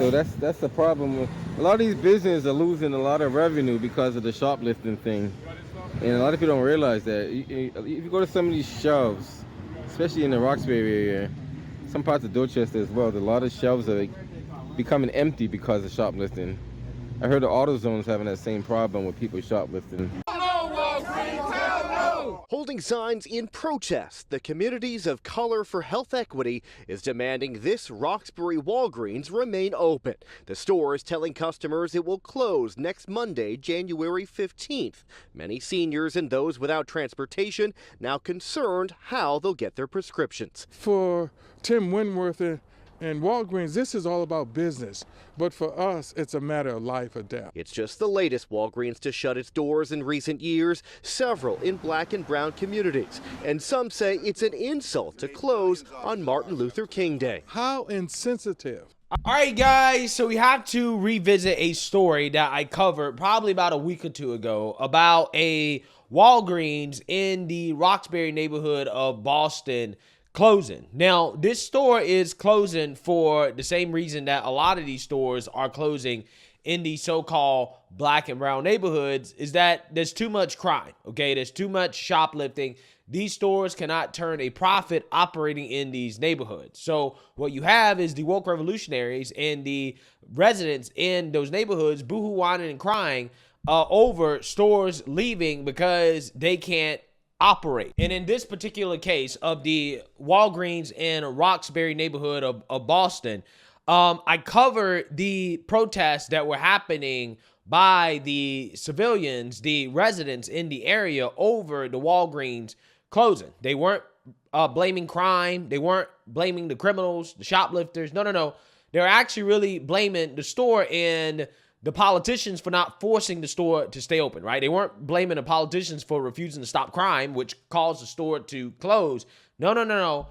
So that's the problem. A lot of these businesses are losing a lot of revenue because of the shoplifting thing, and a lot of people don't realize that. If you go to some of these shelves, especially in the Roxbury area, some parts of Dorchester as well, a lot of shelves are becoming empty because of shoplifting. I heard the AutoZone is having that same problem with people shoplifting. Holding signs in protest, the Communities of Color for Health Equity is demanding this Roxbury Walgreens remain open. The store is telling customers it will close next Monday, January 15th. Many seniors and those without transportation now concerned how they'll get their prescriptions. For Tim Winworth and Walgreens, this is all about business, but for us, it's a matter of life or death. It's just the latest Walgreens to shut its doors in recent years, several in black and brown communities. And some say it's an insult to close on Martin Luther King Day. How insensitive. All right, guys, so we have to revisit a story that I covered probably about a week or two ago about a Walgreens in the Roxbury neighborhood of Boston closing. Now, this store is closing for the same reason that a lot of these stores are closing in the so-called black and brown neighborhoods, is that there's too much crime, okay? There's too much shoplifting. These stores cannot turn a profit operating in these neighborhoods. So what you have is the woke revolutionaries and the residents in those neighborhoods boohoo whining and crying over stores leaving because they can't operate. And in this particular case of the Walgreens in Roxbury neighborhood of Boston, I covered the protests that were happening by the civilians, the residents in the area over the Walgreens closing. They weren't blaming crime. They weren't blaming the criminals, the shoplifters. No. They're actually really blaming the store and the politicians for not forcing the store to stay open, right? They weren't blaming the politicians for refusing to stop crime, which caused the store to close. No.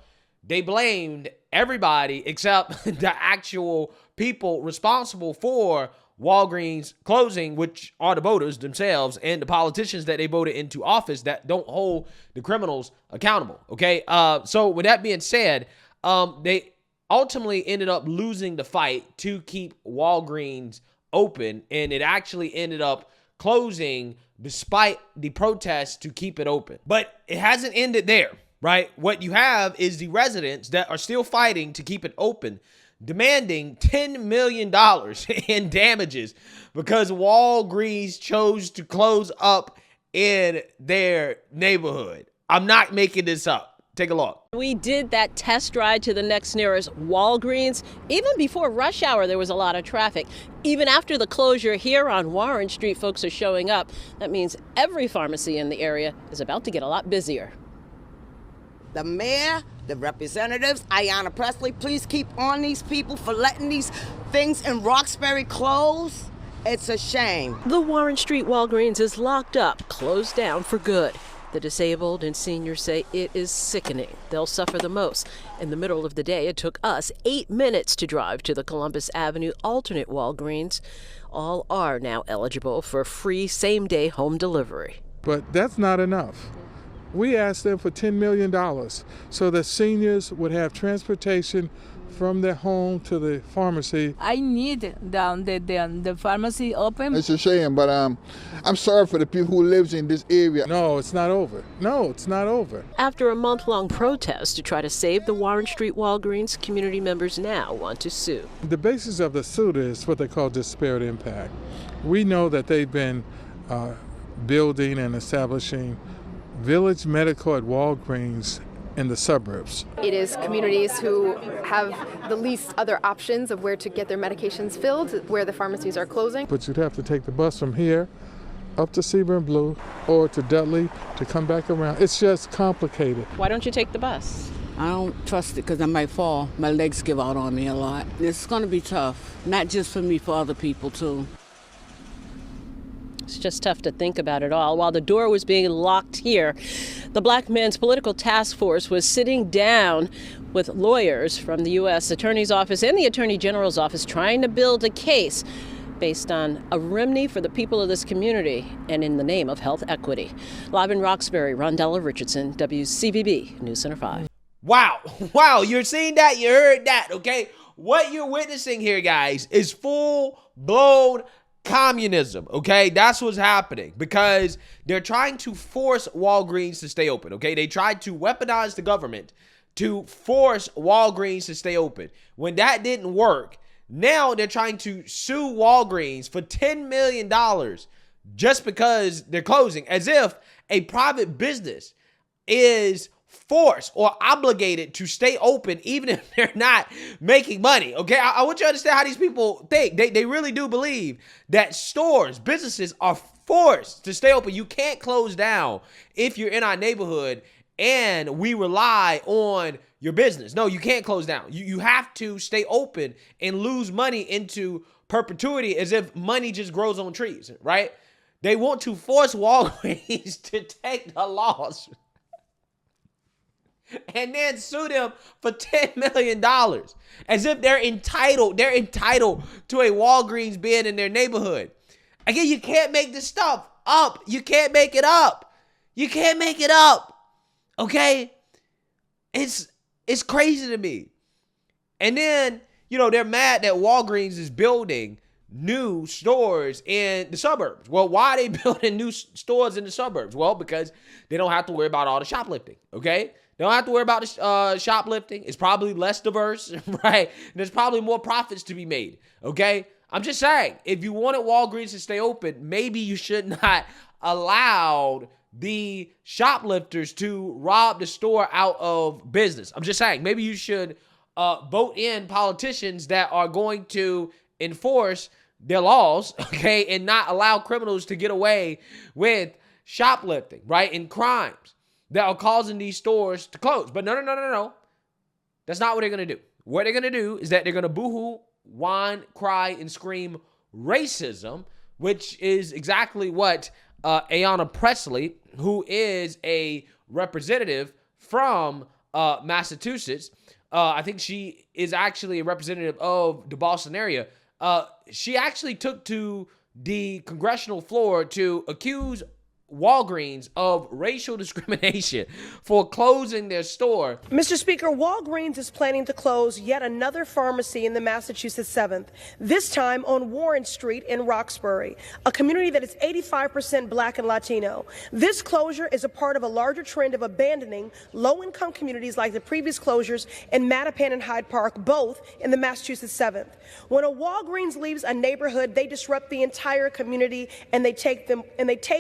They blamed everybody except the actual people responsible for Walgreens closing, which are the voters themselves and the politicians that they voted into office that don't hold the criminals accountable, okay? So with that being said, they ultimately ended up losing the fight to keep Walgreens open, and it actually ended up closing despite the protests to keep it open. But it hasn't ended there, right? What you have is the residents that are still fighting to keep it open, demanding $10 million in damages because Walgreens chose to close up in their neighborhood. I'm not making this up. Take a look. We did that test ride to the next nearest Walgreens. Even before rush hour, there was a lot of traffic. Even after the closure here on Warren Street, folks are showing up. That means every pharmacy in the area is about to get a lot busier. The mayor, the representatives, Ayanna Pressley, please keep on these people for letting these things in Roxbury close. It's a shame. The Warren Street Walgreens is locked up, closed down for good. The disabled and seniors say it is sickening. They'll suffer the most. In the middle of the day, it took us 8 minutes to drive to the Columbus Avenue alternate Walgreens. All are now eligible for free same-day home delivery. But that's not enough. We asked them for $10 million so that seniors would have transportation from their home to the pharmacy. I need the pharmacy open. It's a shame, but I'm sorry for the people who lives in this area. No, it's not over. No, it's not over. After a month-long protest to try to save the Warren Street Walgreens, community members now want to sue. The basis of the suit is what they call disparate impact. We know that they've been building and establishing Village Medical at Walgreens in the suburbs. It is communities who have the least other options of where to get their medications filled, where the pharmacies are closing. But you'd have to take the bus from here up to Seaburn Blue or to Dudley to come back around. It's just complicated. Why don't you take the bus? I don't trust it because I might fall. My legs give out on me a lot. It's going to be tough, not just for me, for other people too. It's just tough to think about it all. While the door was being locked here, the Black Men's Political Task Force was sitting down with lawyers from the U.S. Attorney's Office and the Attorney General's Office trying to build a case based on a remedy for the people of this community and in the name of health equity. Live in Roxbury, Rondella Richardson, WCVB News Center 5. Wow, you're seeing that? You heard that, okay? what you're witnessing here, guys, is full-blown communism, okay? That's what's happening because they're trying to force Walgreens to stay open, okay? They tried to weaponize the government to force Walgreens to stay open. When that didn't work, now they're trying to sue Walgreens for $10 million just because they're closing, as if a private business is forced or obligated to stay open even if they're not making money, okay? I want you to understand how these people think. They really do believe that stores, businesses are forced to stay open. You can't close down if you're in our neighborhood and we rely on your business. No, you can't close down. You have to stay open and lose money into perpetuity as if money just grows on trees, right? They want to force Walgreens to take the loss and then sue them for $10 million as if they're entitled to a Walgreens being in their neighborhood. Again, you can't make this stuff up. You can't make it up. You can't make it up. Okay? It's crazy to me. And then, they're mad that Walgreens is building new stores in the suburbs. Well, why are they building new stores in the suburbs? Well, because they don't have to worry about all the shoplifting, okay? They don't have to worry about the shoplifting. It's probably less diverse, right? And there's probably more profits to be made, okay? I'm just saying, if you wanted Walgreens to stay open, maybe you should not allow the shoplifters to rob the store out of business. I'm just saying, maybe you should vote in politicians that are going to enforce their laws, okay, and not allow criminals to get away with shoplifting, right, and crimes that are causing these stores to close. But no. That's not what they're going to do. What they're going to do is that they're going to boohoo, whine, cry, and scream racism, which is exactly what Ayanna Pressley, who is a representative from Massachusetts, I think she is actually a representative of the Boston area. She actually took to the congressional floor to accuse Walgreens of racial discrimination for closing their store. Mr. Speaker, Walgreens is planning to close yet another pharmacy in the Massachusetts 7th, this time on Warren Street in Roxbury, a community that is 85% Black and Latino. This closure is a part of a larger trend of abandoning low-income communities like the previous closures in Mattapan and Hyde Park, both in the Massachusetts 7th. When a Walgreens leaves a neighborhood, they disrupt the entire community and they take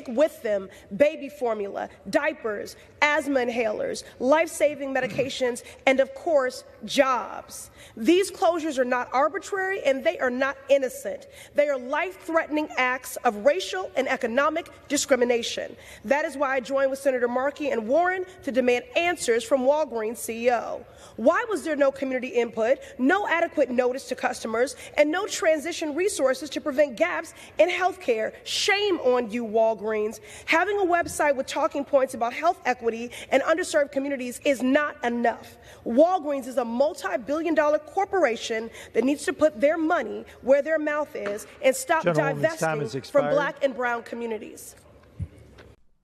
with them baby formula, diapers, asthma inhalers, life-saving medications, and of course, jobs. These closures are not arbitrary and they are not innocent. They are life-threatening acts of racial and economic discrimination. That is why I joined with Senator Markey and Warren to demand answers from Walgreens CEO. Why was there no community input, no adequate notice to customers, and no transition resources to prevent gaps in health care? Shame on you, Walgreens. Having a website with talking points about health equity and underserved communities is not enough. Walgreens is a multi-billion-dollar corporation that needs to put their money where their mouth is and stop divesting from Black and brown communities.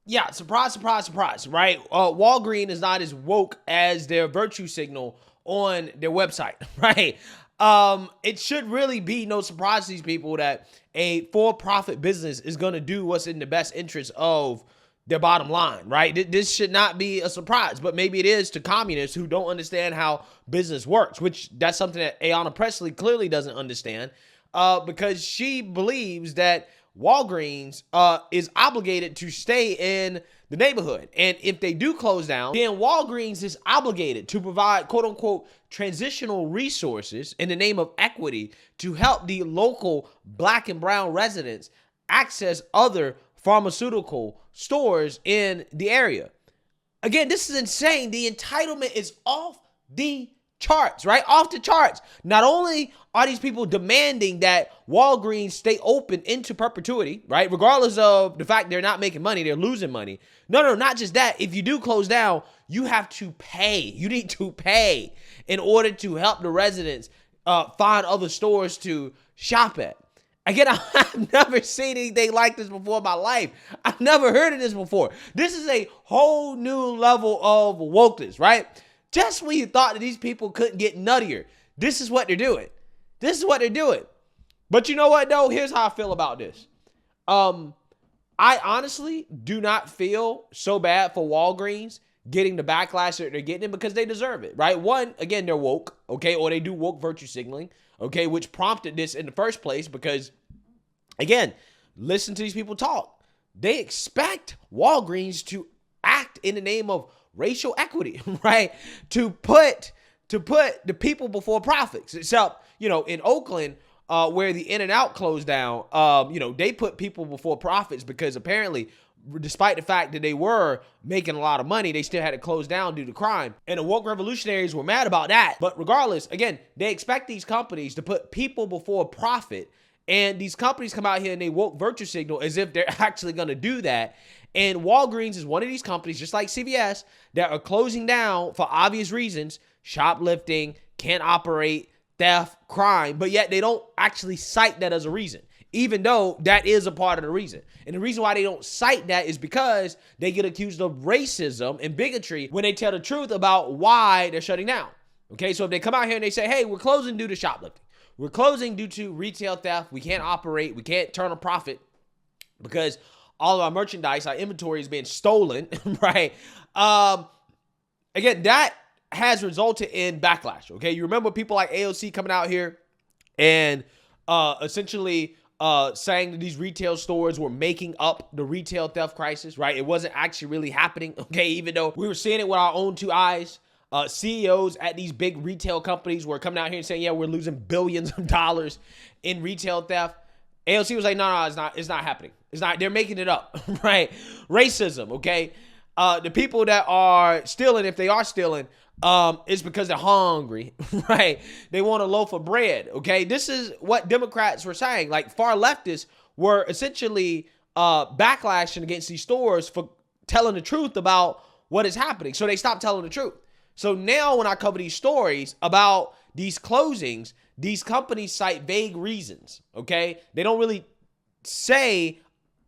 Yeah, surprise, right? Walgreens is not as woke as their virtue signal on their website, right? It should really be no surprise to these people that a for-profit business is going to do what's in the best interest of their bottom line, right? This should not be a surprise, but maybe it is to communists who don't understand how business works, which that's something that Ayanna Pressley clearly doesn't understand because she believes that Walgreens is obligated to stay in the neighborhood. And if they do close down, then Walgreens is obligated to provide quote unquote transitional resources in the name of equity to help the local Black and brown residents access other pharmaceutical stores in the area. Again, this is insane. The entitlement is off the charts, right? Off the charts. Not only are these people demanding that Walgreens stay open into perpetuity, right? Regardless of the fact they're not making money, they're losing money. No, not just that. If you do close down, you have to pay. You need to pay in order to help the residents find other stores to shop at. Again, I've never seen anything like this before in my life. I've never heard of this before. This is a whole new level of wokeness, right? Just when you thought that these people couldn't get nuttier, This is what they're doing. This is what they're doing. But you know what, though? Here's how I feel about this. I honestly do not feel so bad for Walgreens getting the backlash that they're getting because they deserve it, right? One, again, they're woke, okay? Or they do woke virtue signaling, okay? Which prompted this in the first place because, again, listen to these people talk. They expect Walgreens to act in the name of racial equity, right? To put the people before profits. Except, in Oakland, where the In-N-Out closed down, they put people before profits because apparently, despite the fact that they were making a lot of money, they still had to close down due to crime. And the woke revolutionaries were mad about that. But regardless, again, they expect these companies to put people before profit. And these companies come out here and they woke virtue signal as if they're actually going to do that. And Walgreens is one of these companies, just like CVS, that are closing down for obvious reasons: shoplifting, can't operate, theft, crime. But yet they don't actually cite that as a reason, even though that is a part of the reason. And the reason why they don't cite that is because they get accused of racism and bigotry when they tell the truth about why they're shutting down. Okay, so if they come out here and they say, hey, we're closing due to shoplifting, we're closing due to retail theft, we can't operate, we can't turn a profit because all of our merchandise, our inventory is being stolen, right? Again, that has resulted in backlash, okay? You remember people like AOC coming out here and essentially saying that these retail stores were making up the retail theft crisis, right? It wasn't actually really happening, okay? Even though we were seeing it with our own two eyes. CEOs at these big retail companies were coming out here and saying, yeah, we're losing billions of dollars in retail theft. AOC was like, no, it's not happening. It's not, they're making it up, right? Racism, okay? The people that are stealing, if they are stealing, it's because they're hungry, right? They want a loaf of bread, okay? This is what Democrats were saying. Like, far leftists were essentially backlashing against these stores for telling the truth about what is happening. So they stopped telling the truth. So now when I cover these stories about these closings, these companies cite vague reasons, okay? They don't really say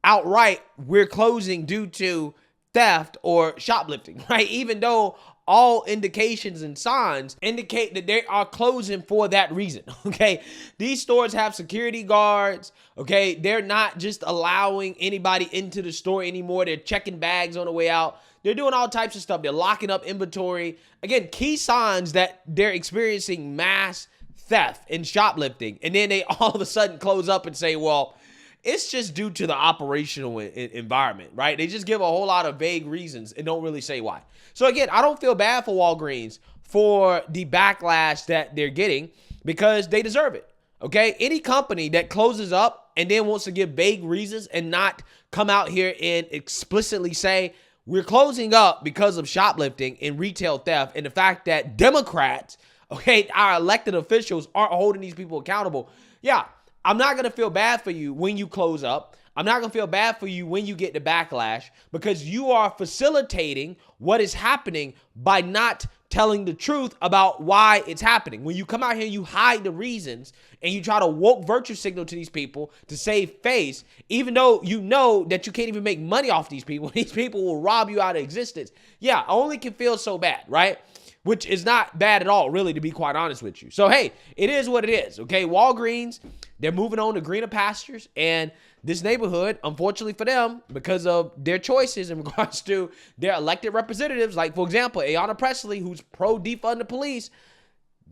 outright, we're closing due to theft or shoplifting, right? Even though all indications and signs indicate that they are closing for that reason, okay? These stores have security guards, okay? They're not just allowing anybody into the store anymore. They're checking bags on the way out. They're doing all types of stuff. They're locking up inventory. Again, key signs that they're experiencing mass theft and shoplifting. And then they all of a sudden close up and say, well, it's just due to the operational environment, right? They just give a whole lot of vague reasons and don't really say why. So again, I don't feel bad for Walgreens for the backlash that they're getting because they deserve it, okay? Any company that closes up and then wants to give vague reasons and not come out here and explicitly say, we're closing up because of shoplifting and retail theft and the fact that Democrats, okay, our elected officials aren't holding these people accountable. Yeah, I'm not going to feel bad for you when you close up. I'm not going to feel bad for you when you get the backlash because you are facilitating what is happening by not telling the truth about why it's happening. When you come out here, you hide the reasons and you try to woke virtue signal to these people to save face, even though you know that you can't even make money off these people. These people will rob you out of existence. Yeah, I only can feel so bad, right? Which is not bad at all, really, to be quite honest with you. So, hey, it is what it is, okay? Walgreens, they're moving on to greener pastures, and this neighborhood, unfortunately for them, because of their choices in regards to their elected representatives, like, for example, Ayanna Pressley, who's pro-defund the police,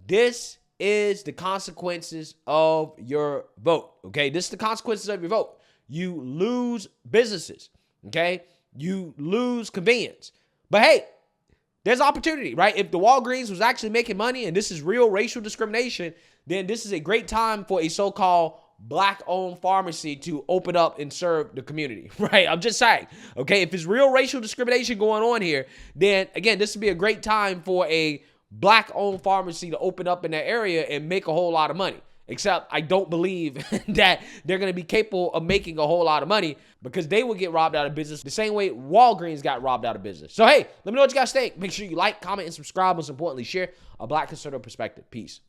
this is the consequences of your vote, okay? This is the consequences of your vote. You lose businesses, okay? You lose convenience. But, hey, there's opportunity, right? If the Walgreens was actually making money and this is real racial discrimination, then this is a great time for a so-called Black-owned pharmacy to open up and serve the community, right? I'm just saying, okay? If it's real racial discrimination going on here, then, again, this would be a great time for a Black-owned pharmacy to open up in that area and make a whole lot of money. Except I don't believe that they're going to be capable of making a whole lot of money because they will get robbed out of business the same way Walgreens got robbed out of business. So, hey, let me know what you guys think. Make sure you like, comment, and subscribe. Most importantly, share a Black conservative perspective. Peace.